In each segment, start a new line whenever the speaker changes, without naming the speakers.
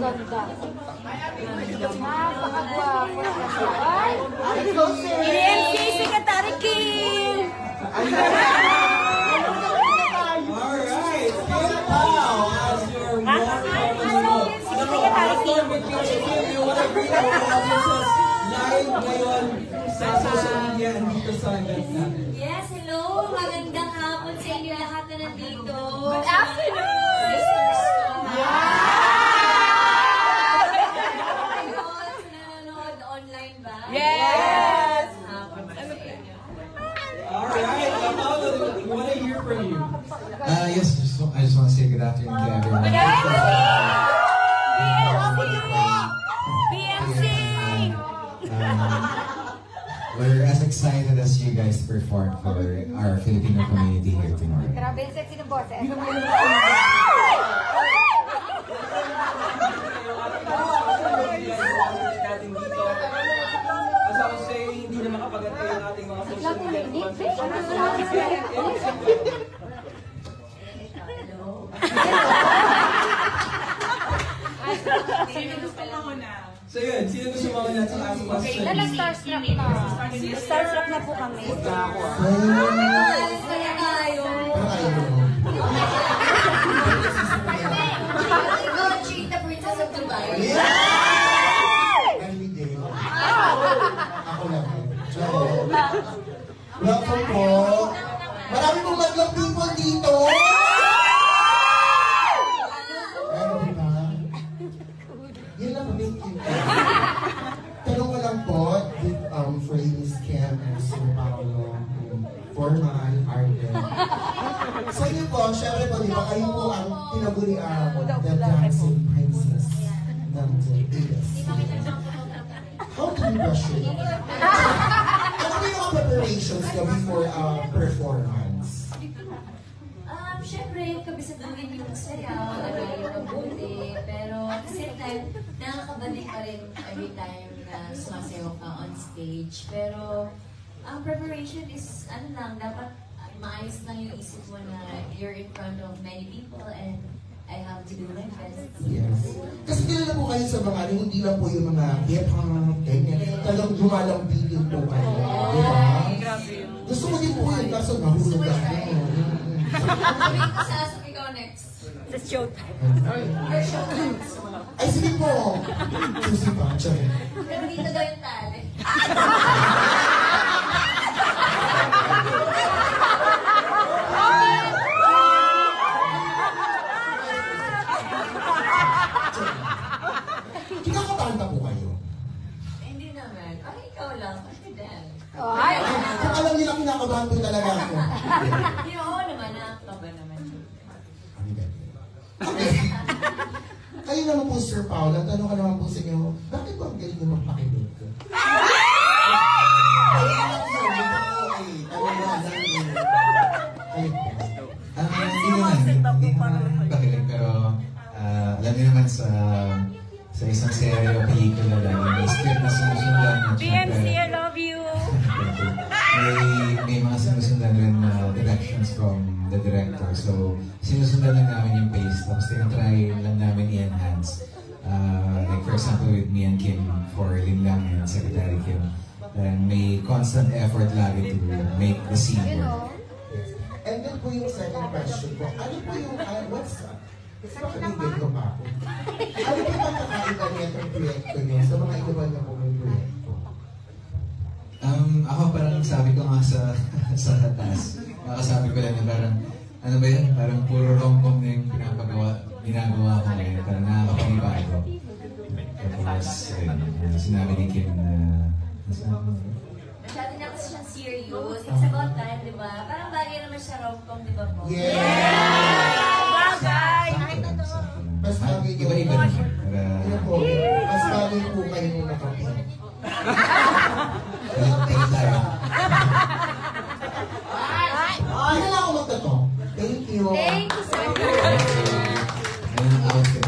Napakaganda. Napakagwapo. EMC Secretary Kim!
Alright, Kim Pao as your Secretary Kim. You want to greet our audiences live ngayon sa social media and dito sa event natin.
Yes, hello! Magandang hapon sa inyo lahat na nandito.
Good afternoon!
Online ba?
Yes!
Alright, Paolo, we want to hear from you.
Yes, I just want to say good afternoon to everyone.
BMC!
We're as excited as you guys to perform for our Filipino community here tomorrow.
Grabe yung sexy ng boses.
As I was saying, hindi na makapagantay ang ating mga social media. So yun, sino gusto mauna sa last question?
Starstruck na. Starstruck na po kami.
Kaya tayo. Ikaw, treat the Princess of Dubai.
Ako lang. Welcome po. Marami pong madlang people dito. Ano ba? Yan lang, thank you. Tanong ko lang po, for Miss Kim and Sir Paolo, formal, Arden. Sa inyo po, syempre po, di ba kayo po ang tinaguri the dancing princess ng ASC. How do you brush it? Ano ba yung preparations ka before performance?
Siyempre, kabisaduhin yung sayaw, yung mabuti, pero at the same time, nakakabalik pa rin every time na sumasayaw ka on stage. Pero, ang preparation is, ano lang, dapat maayos lang yung isip mo na you're in front of many people and I have to do my best.
Yes. Kasi kilala po kayo sa mga, hindi lang po yung mga hip-hop, ganyan. Talagang lumalambigin po kayo. Di ba? Gusto mo din po yun, kaso nahulog ako.
Sabi ko next.
Sa showtime.
Your show next.
Ay, sige po. Susi pa, tsaka.
Pero dito daw yung tali.
Kinakatanta po kayo.
Hindi naman. Ay, ikaw lang. Kasi Dan.
Ay!
Kung alam nila kinakabahan po talaga ako.
Oo naman, nakakaba naman.
Okay. Kayo naman po, Sir Paul, ang tanong ka naman po sa inyo, bakit po ang galing nyo magpakinig?
Hindi naman pakilig, pero alam niyo naman sa isang seryo, pelikula lang, may script na sinusundan.
BMC, I love you!
may mga sinusundan rin na directions from the director. So, sinusundan lang namin yung pace. Tapos, tinatry lang namin i-enhance. Like, for example, with me and Kim, for Lin Lang and Secretary Kim, may constant effort lagi to make the scene work.
And then po yung second question ko, ano po yung, what's up? Kasi makalibig ko pa ako. Ano po yung pagkakaiba niya itong proyekto niyo sa mga iba niya po yung proyekto?
Ako parang sabi ko nga sa taas, makasabi ko lang na parang, ano ba yan? Parang puro rom-com na yung ginagawa ko ngayon. Parang nakakapanibago. Tapos, sinabi ni Kim na,
Masyado na kasi siyang serious. It's about time, di ba? Parang bagay naman siya rom-com, di ba po?
Bagay!
Mas bagay yung
iba-iba naman.
mas bagay po kayo nung nakapin.
Take tayo.
Hindi na ako magtato. Thank you.
Thank you so much.
Ayun ang outfit.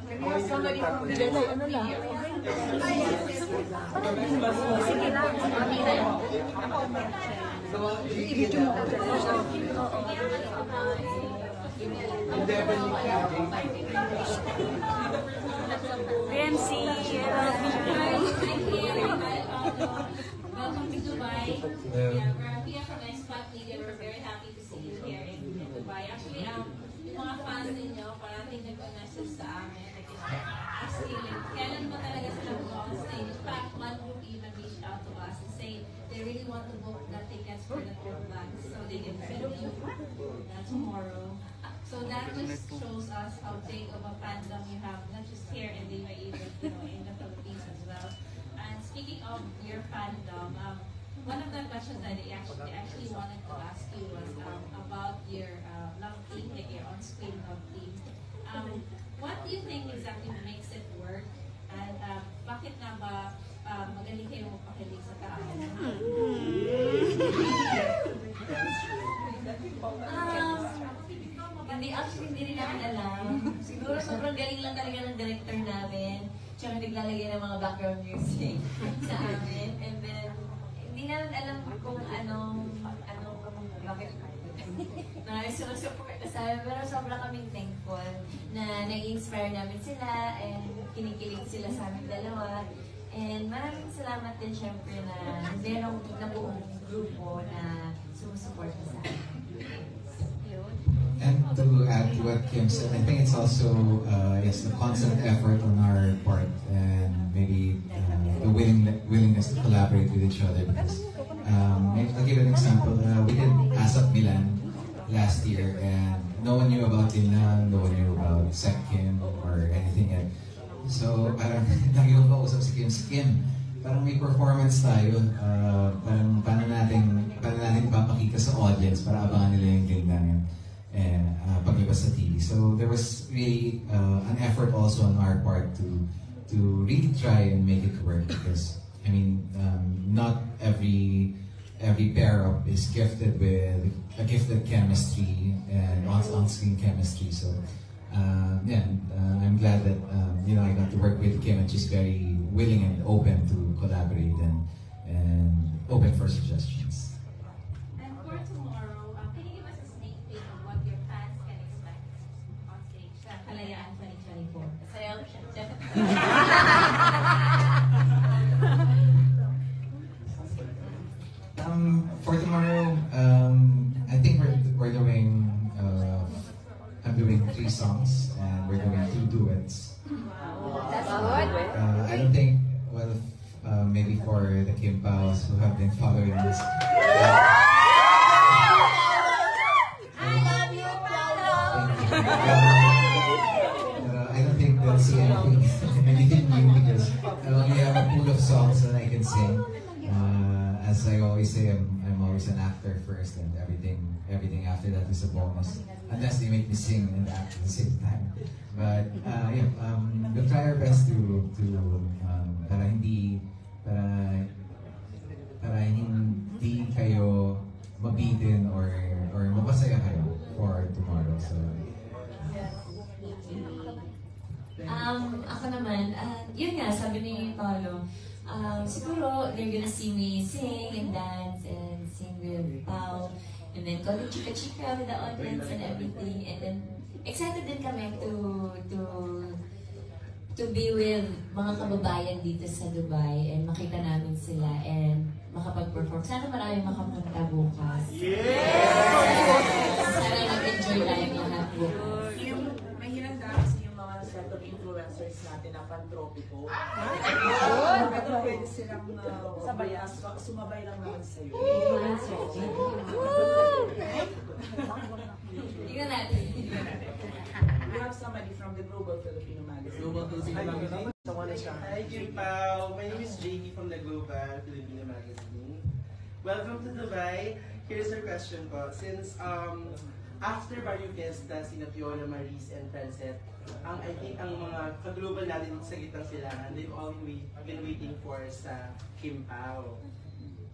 BMC,
Welcome to Dubai. Yeah, we're here from Expat Media. We're very happy to see you here in Dubai. Actually, yung mga fans ninyo, parating nag-message sa amin. Asking, kailan ba talaga sila mag-on-stage? In fact, one group even reached out to us and saying they really want to book the tickets for the throwbacks so they can film you tomorrow. So that just shows us how big of a fandom you have, not just here in the UAE, but in the Philippines as well. And speaking of your fandom, one of the questions that I actually wanted to ask you was about your love team, like your on-screen love team. What do you think exactly makes it work? And bakit nga ba magaling kayo magpakilig sa tao? Hindi rin namin alam. Siguro sobrang galing lang talaga ng director namin. Tsaka naglalagay ng mga background music sa amin. And then, hindi namin alam kung bakit nakasusupport sa amin. Pero sobrang kaming thankful na nag-inspire namin sila and kinikilig sila sa amin dalawa. And maraming salamat din syempre na merong nabuong grupo na sumusuporta sa amin.
And to add to what Kim said, I think it's also yes, the constant effort on our part and maybe the willingness to collaborate with each other. Because I'll give an example. We did ASAP Milan last year, and no one knew about Linlang, no one knew about Sec Kim or anything yet. So parang lagi ko kausap si Kim. Parang may performance tayo. Parang paano natin ipapakita sa audience para abangan nila yung Linlang yun. Paglabas sa TV. So there was really an effort also on our part to really try and make it work, because I mean not every pair up is gifted with a gifted chemistry and on-screen chemistry. So I'm glad that I got to work with Kim, and she's very willing and open to collaborate and open for suggestions.
Kalayaan 2024. Sayaw siya.
For tomorrow, I think we're doing I'm doing 3 songs and we're doing 2 duets.
That's good.
I don't think maybe for the Kim Paos who have been following us.
I love you, Paolo.
I don't think they'll see anything new, because I only have a pool of songs that I can sing. As I always say, I'm always an actor first, and everything after that is a bonus. Unless they make me sing and act at the same time. But we'll try our best to para hindi kayo mabitin or mapasaya kayo for tomorrow. So
ako naman, yun nga, sabi ni Paolo, siguro they're gonna see me sing and dance and sing with Pao, and then call it chika-chika with the audience and everything, and then excited din kami to be with mga kababayan dito sa Dubai and makita namin sila and makapag-perform. Sana marami makapunta bukas. Sana mag-enjoy tayo lahat bukas.
Set of influencers natin na pan-tropico. Pero pwede silang sumabay lang naman sa'yo.
Tingnan natin.
We have somebody from the Global Filipino Magazine.
Global Filipino Magazine.
Hi,
Kim Pao. My name is JD from the Global Filipino Magazine. Welcome to Dubai. Here's our question po. Since after Barrio Fiesta, sina Fiona, Maris, and Francet, I think ang mga ka-global natin dito sa gitang silangan, they've all been waiting for sa Kim Pao.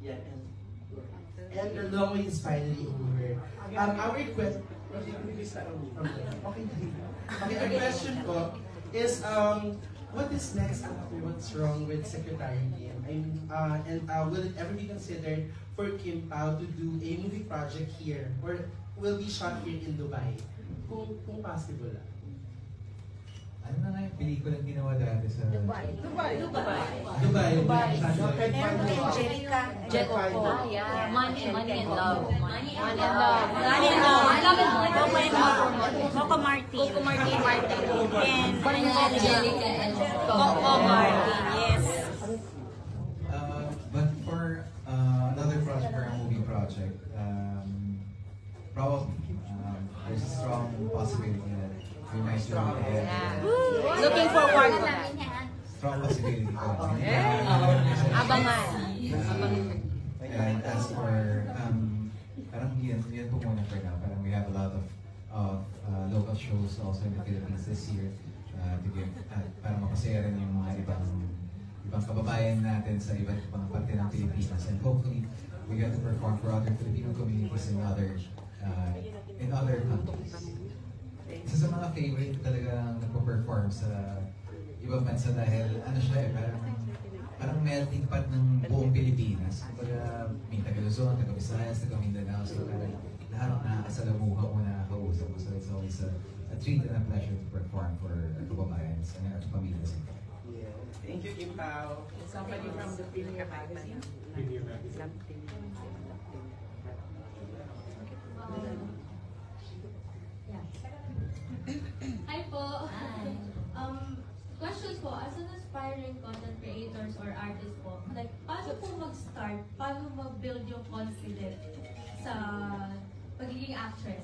Yeah,
and the long way is finally over. Our request... Okay,
our question po, is what is next after What's Wrong with Secretary Kim? I mean, and will it ever be considered for Kim Pao to do a movie project here or will be shot here in Dubai? Kung possible lang.
Ano na nga yung pelikulang ginawa dati sa...
Dubai.
Angelica.
Money and Love.
Money and Love. Coco Martin. And
Angelica and
Coco Martin, yes.
But for another project, for a movie project, probably there's a strong possibility that we might do it.
Looking forward to that.
Strong possibility.
Abangan.
And as for, parang yan po muna for now. Parang we have a lot of local shows also in the Philippines this year to give, para mapasaya rin yung mga ibang kababayan natin sa iba't ibang parte ng Pilipinas. And hopefully, we get to perform for other Filipino communities in other countries. Isa sa mga favorite talagang nagpo-perform sa ibang bansa dahil ano siya parang melting pot ng buong Pilipinas. Kumbaga, may taga Luzon, taga Visayas, taga Mindanao, so parang lahat nakakasalamuha mo, nakakausap mo. So it's always a treat and a pleasure to perform for kababayan sa pamilya.
Yeah. Thank you, Kim Pao.
Somebody from the Premier Magazine.
Hi po. Question po, as an aspiring content creators or artist po, like, paano po mag-start? Paano mag-build yung confidence sa pagiging actress?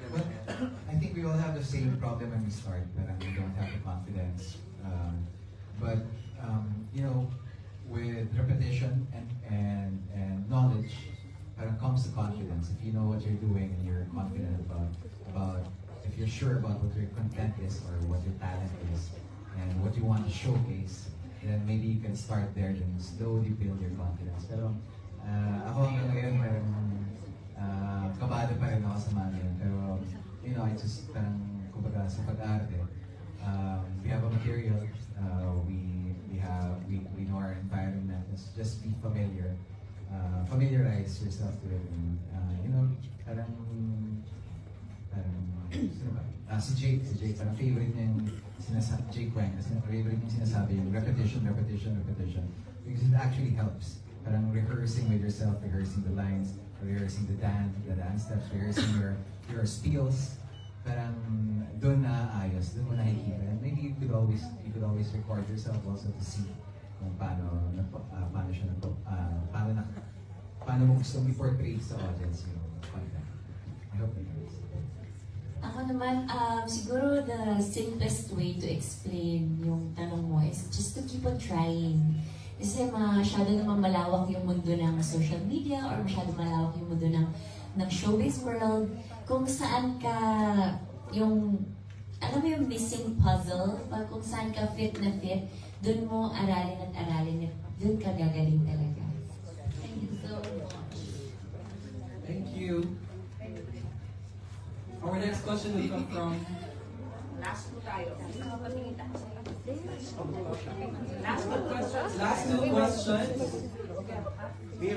But I think we all have the same problem when we start, that we don't have the confidence. But you know, with repetition and knowledge, comes the confidence. If you know what you're doing and you're confident about if you're sure about what your content is or what your talent is and what you want to showcase, then maybe you can start there and slowly build your confidence. Pero ako hanggang ngayon parang kabado pa rin ako sa mga yun. Pero you know, I just kumbaga sa pag-arte, we have a material, we know our environment. Just be familiar, familiarize yourself to it. And, you know, sino ba? Si Jake, parang favorite niya yung sinasabi, Jake Wang, favorite niya yung sinasabi yung repetition, because it actually helps. Parang rehearsing with yourself, rehearsing the lines, rehearsing the dance steps, rehearsing your skills. Parang doon na ayos, doon mo nakikita. And maybe you could always record yourself also to see kung paano mo gusto i-portray sa audience yung content. I hope that helps.
Ako naman, siguro the simplest way to explain yung tanong mo is just to keep on trying. Kasi masyado naman malawak yung mundo ng social media or masyado malawak yung mundo ng showbiz world. Kung saan ka yung, alam mo yung missing puzzle, kung saan ka fit na fit, dun mo aralin at dun ka gagaling talaga. Thank you so much.
Thank you. Our next question will come from...
Last po tayo.
Last two questions.
May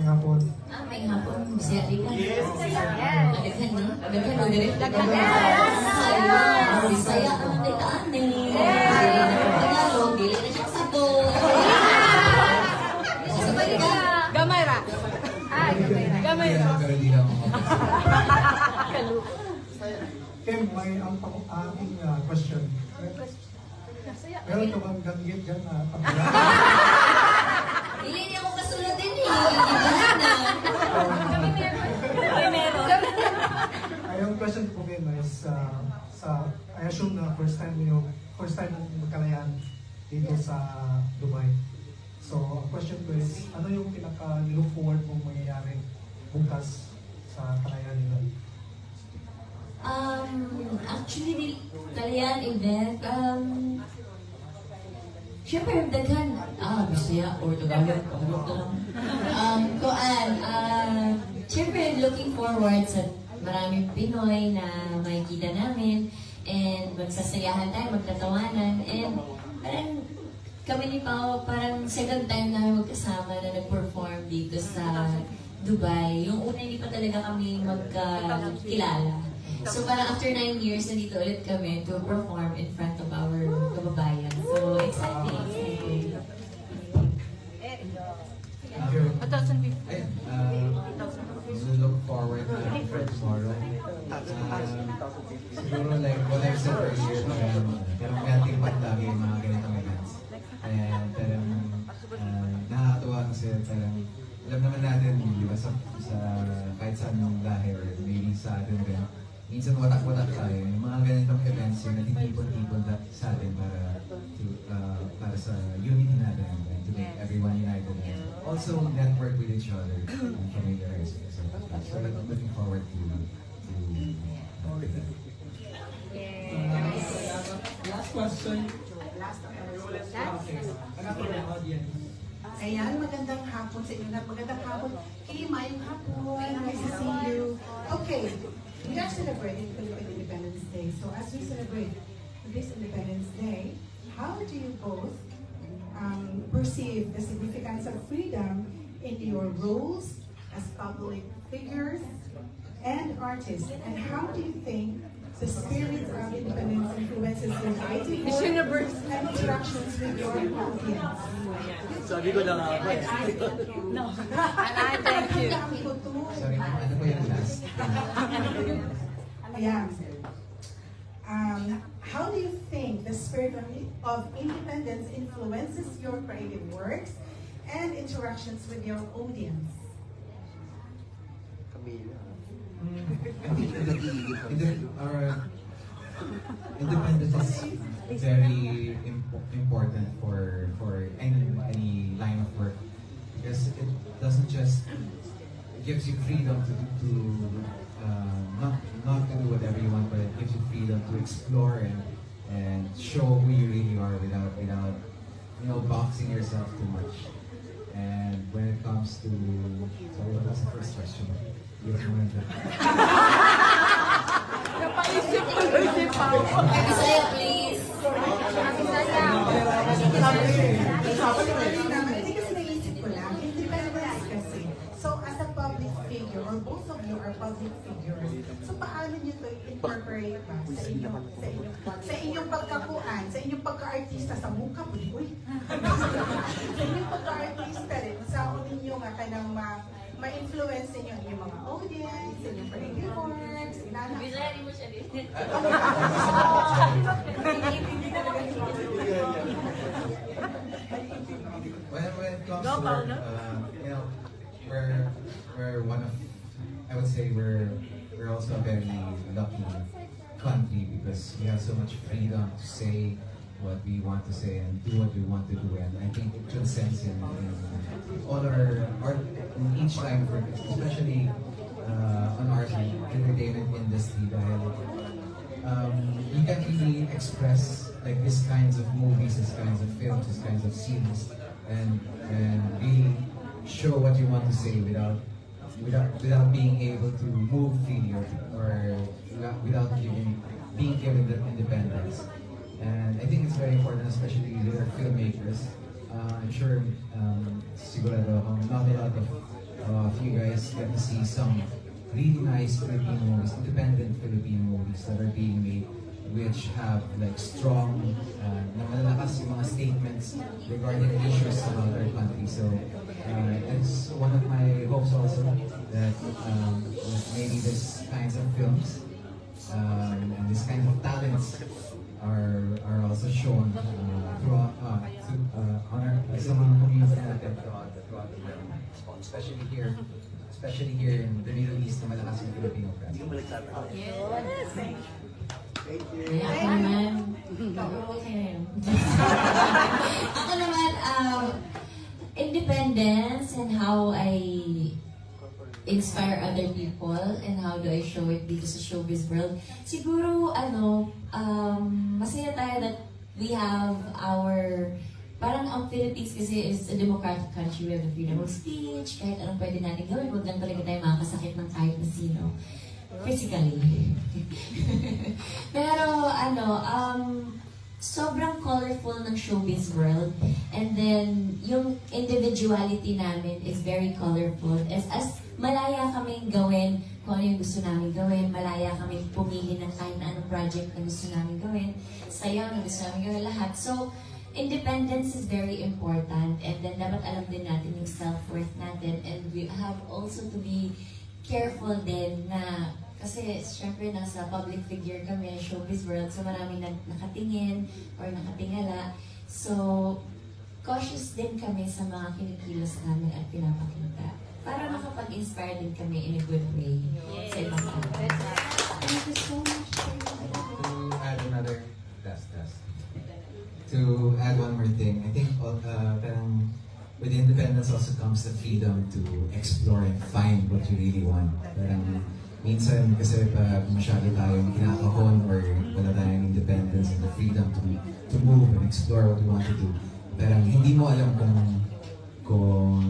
hapon.
May hapon, siya rin ka.
Yes.
Agad no? Agad no? Bisaya ang naitaan eh. Tagalog, dili na siya sato.
Gamay ra. Gamay ra.
Pero di lang ako.
Kim, may ang aking question. Meron ka bang ganggit dyan na pagkala?
Dili niya ako kasulad din eh. Ibahan na.
Ay, meron.
Yung question ko Kim is I assume na first time mong magkalayan dito sa Dubai. So, ang question ko is, ano yung pinaka-look forward mong mangyayari bukas sa kalayan nila?
Actually, Italian event, syempre, daghan, Bisaya or Tagalog, syempre, looking forward sa maraming Pinoy na makikita namin, and magsasayahan tayo, magtatawanan, and parang kami ni Pao, parang second time namin magkasama na nag-perform dito sa Dubai. Yung una, hindi pa talaga kami magkakilala. So parang after 9 years, nandito ulit kami to perform in front of our kababayan. So exciting.
We look forward for tomorrow. Siguro like what I've said earlier, parang melting pot lagi yung mga ganitong events. And parang nakakatuwa kasi parang alam naman natin, di ba, sa kahit saan yung lahi or maybe sa atin rin, minsan watak-watak tayo. Yung mga ganitong events yung natitipon-tipon sa atin para sa unity natin and to make everyone united. And also network with each other and familiarize with each other. So I'm looking forward to that.
Last question. Okay.
Ayan, magandang hapon sa inyo. Magandang hapon. Mayong hapon. Nice to see you. Okay, we are celebrating Philippine Independence Day. So as we celebrate this Independence Day, how do you both perceive the significance of freedom in your roles as public figures and artists? And how do you think the spirit of independence influences your creative work and interactions with your audience?
Sabi ko lang ako.
No. And I thank you.
Sorry, ano po yung last?
Yeah. How do you think the spirit of independence influences your creative works and interactions with your audience?
Our independence is very important for any line of work, because it doesn't just, it gives you freedom to not to do whatever you want, but it gives you freedom to explore and show who you really are without boxing yourself too much. And when it comes to, sorry, what was the first question?
Napaisip ko na si Pao.
Bisaya, please.
Hindi kasi naisip ko lang, independence kasi. So as a public figure, or both of you are public figures, so paano nyo to incorporate ba sa inyong pagkakuan, sa inyong pagka-artista sa mukha po, uy. Sa inyong pagka-artista rin, sa ninyo nga kanang ma-influence ninyo ang inyong mga audience, sa inyong creative works, inana.
Bisaya, mo siya din.
When it comes to work, we're one of, I would say we're also a very lucky country, because we have so much freedom to say what we want to say and do what we want to do, and I think it transcends in all our in each line of work, especially on our entertainment industry, dahil you can really express like these kinds of movies, these kinds of films, these kinds of series, and really show what you want to say without being able to move freely or without being given that independence. And I think it's very important, especially with our filmmakers. I'm sure sigurado not a lot of you guys get to see some really nice Filipino movies, independent Filipino movies that are being made, which have like strong, na malalakas yung mga statements regarding issues about our country. So it's one of my hopes also that maybe this kinds of films and this kind of talents are also shown throughout sa mga community natin throughout the world, especially here in the Middle East na malakas yung Filipino press.
Yes.
Ako naman, ako naman, independence and how I inspire other people and how do I show it dito sa showbiz world. Siguro, masaya tayo that we have our, parang ang Philippines kasi is a democratic country. We have the freedom of speech, kahit anong pwede natin gawin, huwag lang talaga tayo makakasakit ng kahit na sino. Physically. Pero, sobrang colorful ng showbiz world. And then, yung individuality namin is very colorful. As malaya kaming gawin kung ano yung gusto namin gawin, malaya kaming pumili ng kahit na anong project na gusto namin gawin, sayaw na gusto namin gawin, lahat. So, independence is very important, and then dapat alam din natin yung self-worth natin, and we have also to be careful din na, kasi syempre nasa public figure kami, showbiz world, so maraming nakatingin or nakatingala. So, cautious din kami sa mga kinikilos namin at pinapakita para makapag-inspire din kami in a good way sa ibang tao.
Thank you so much.
To add another, to add one more thing, I think parang with independence also comes the freedom to explore and find what you really want. Parang minsan kasi pag masyado tayong kinakahon or wala tayong independence and the freedom to move and explore what we want to do, parang hindi mo alam kung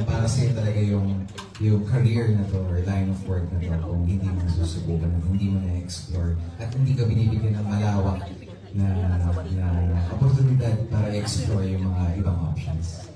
para sa'yo talaga yung career na to or line of work na to kung hindi mo susubukan at hindi mo na-explore at hindi ka binibigyan ng malawak na oportunidad para explore yung mga ibang options.